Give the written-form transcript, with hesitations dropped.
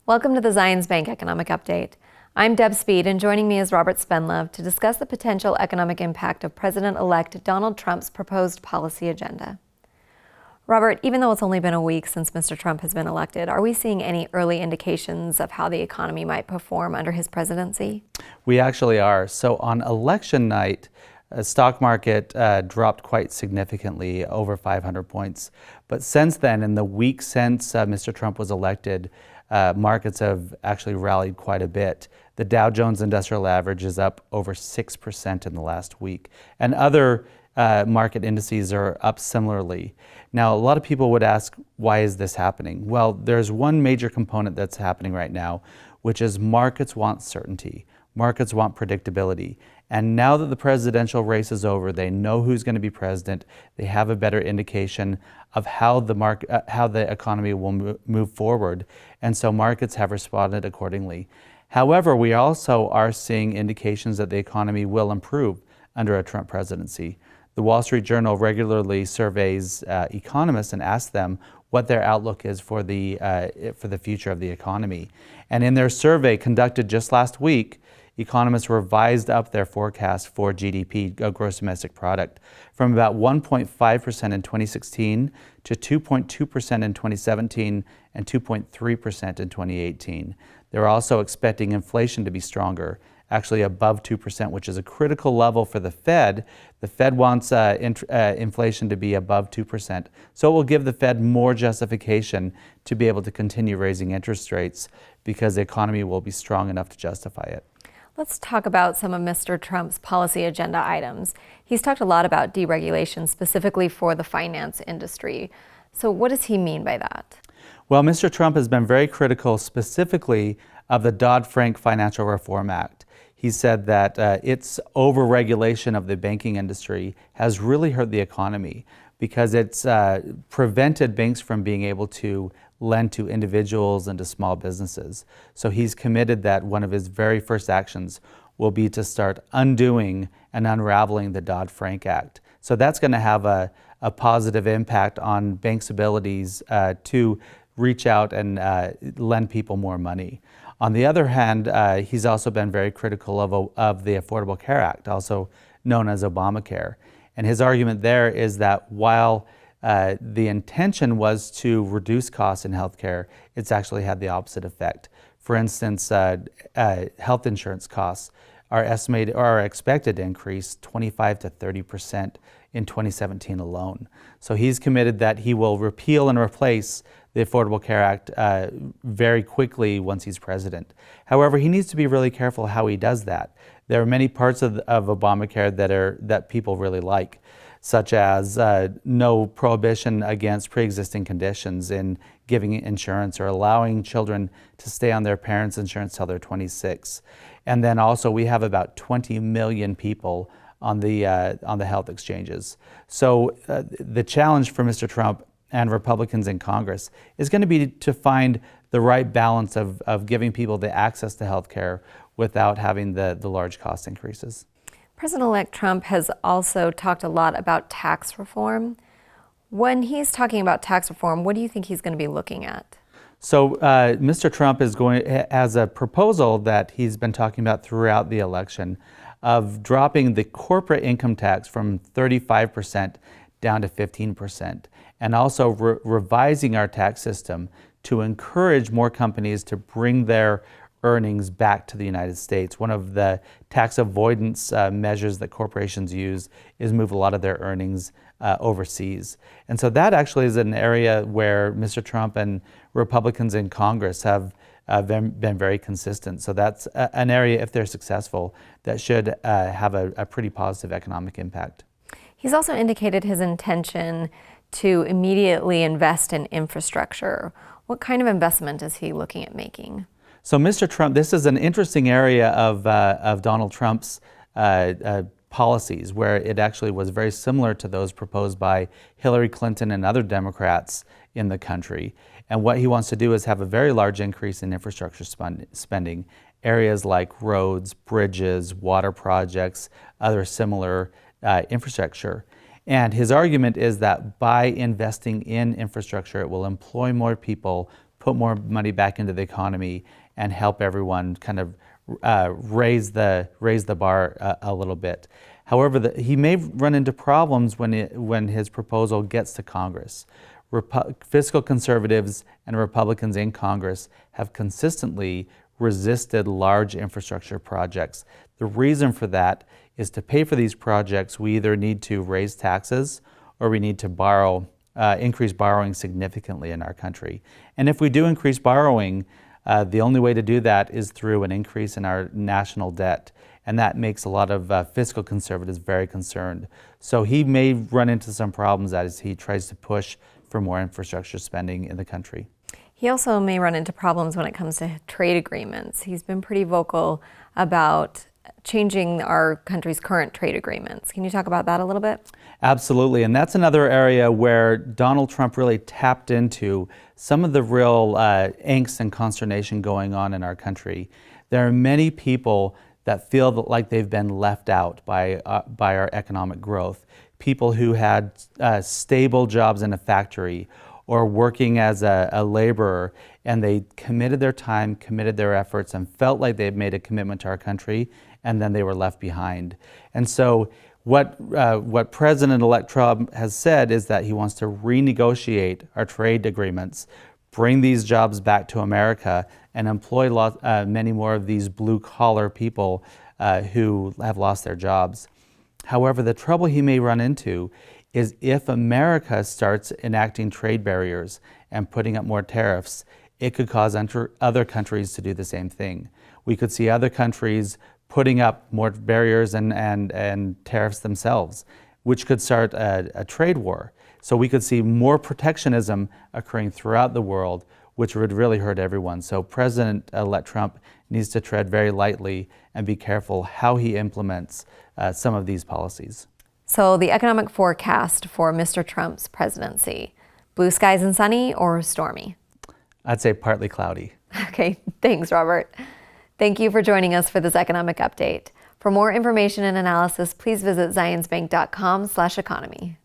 Welcome to the Zions Bank Economic Update. I'm Deb Speed, and joining me is Robert Spendlove to discuss the potential economic impact of President-elect Donald Trump's proposed policy agenda. Robert, even though it's only been a week since Mr. Trump has been elected, are we seeing any early indications of how the economy might perform under his presidency? We actually are. So on election night, the stock market dropped quite significantly, over 500 points. But since then, in the week since Mr. Trump was elected, markets have actually rallied quite a bit. The Dow Jones Industrial Average is up over 6% in the last week, and other market indices are up similarly. Now, a lot of people would ask, why is this happening? Well, there's one major component that's happening right now, which is markets want certainty. Markets want predictability. And now that the presidential race is over, they know who's going to be president. They have a better indication of how the economy will move forward. And so markets have responded accordingly. However, we also are seeing indications that the economy will improve under a Trump presidency. The Wall Street Journal regularly surveys economists and asks them what their outlook is for the future of the economy. And in their survey conducted just last week, economists revised up their forecast for GDP, gross domestic product, from about 1.5% in 2016 to 2.2% in 2017 and 2.3% in 2018. They're also expecting inflation to be stronger, actually above 2%, which is a critical level for the Fed. The Fed wants inflation to be above 2%. So it will give the Fed more justification to be able to continue raising interest rates because the economy will be strong enough to justify it. Let's talk about some of Mr. Trump's policy agenda items. He's talked a lot about deregulation, specifically for the finance industry. So what does he mean by that? Well, Mr. Trump has been very critical specifically of the Dodd-Frank Financial Reform Act. He said that its overregulation of the banking industry has really hurt the economy because it's prevented banks from being able to lend to individuals and to small businesses. So he's committed that one of his very first actions will be to start undoing and unraveling the Dodd-Frank Act. So that's going to have a positive impact on banks' abilities to reach out and lend people more money. On the other hand, he's also been very critical of the Affordable Care Act, also known as Obamacare. And his argument there is that while the intention was to reduce costs in healthcare, it's actually had the opposite effect. For instance, health insurance costs are expected to increase 25 to 30% in 2017 alone. So he's committed that he will repeal and replace the Affordable Care Act very quickly once he's president. However, he needs to be really careful how he does that. There are many parts of Obamacare that people really like, such as no prohibition against pre-existing conditions in giving insurance or allowing children to stay on their parents' insurance till they're 26. And then also we have about 20 million people on the health exchanges. So the challenge for Mr. Trump and Republicans in Congress is going to be to find the right balance of giving people the access to health care without having the large cost increases. President-elect Trump has also talked a lot about tax reform. When he's talking about tax reform, what do you think he's going to be looking at? So Mr. Trump has a proposal that he's been talking about throughout the election of dropping the corporate income tax from 35% down to 15%, and also revising our tax system to encourage more companies to bring their earnings back to the United States. One of the tax avoidance measures that corporations use is move a lot of their earnings overseas. And so that actually is an area where Mr. Trump and Republicans in Congress have been very consistent. So that's an area, if they're successful, that should have a pretty positive economic impact. He's also indicated his intention to immediately invest in infrastructure. What kind of investment is he looking at making? So Mr. Trump, this is an interesting area of Donald Trump's policies, where it actually was very similar to those proposed by Hillary Clinton and other Democrats in the country. And what he wants to do is have a very large increase in infrastructure spending, areas like roads, bridges, water projects, other similar infrastructure. And his argument is that by investing in infrastructure, it will employ more people, put more money back into the economy and help everyone kind of raise the bar a little bit. However, he may run into problems when his proposal gets to Congress. Fiscal conservatives and Republicans in Congress have consistently resisted large infrastructure projects. The reason for that is to pay for these projects, we either need to raise taxes or we need to borrow, increase borrowing significantly in our country. And if we do increase borrowing, the only way to do that is through an increase in our national debt. And that makes a lot of fiscal conservatives very concerned. So he may run into some problems as he tries to push for more infrastructure spending in the country. He also may run into problems when it comes to trade agreements. He's been pretty vocal about changing our country's current trade agreements. Can you talk about that a little bit? Absolutely, and that's another area where Donald Trump really tapped into some of the real angst and consternation going on in our country. There are many people that feel like they've been left out by our economic growth. People who had stable jobs in a factory or working as a laborer, and they committed their time, committed their efforts, and felt like they had made a commitment to our country, and then they were left behind. And so what President-elect Trump has said is that he wants to renegotiate our trade agreements, bring these jobs back to America, and employ many more of these blue-collar people who have lost their jobs. However, the trouble he may run into is if America starts enacting trade barriers and putting up more tariffs, it could cause other countries to do the same thing. We could see other countries putting up more barriers and tariffs themselves, which could start a trade war. So we could see more protectionism occurring throughout the world, which would really hurt everyone. So President-elect Trump needs to tread very lightly and be careful how he implements some of these policies. So the economic forecast for Mr. Trump's presidency, blue skies and sunny or stormy? I'd say partly cloudy. Okay, thanks, Robert. Thank you for joining us for this economic update. For more information and analysis, please visit zionsbank.com/economy.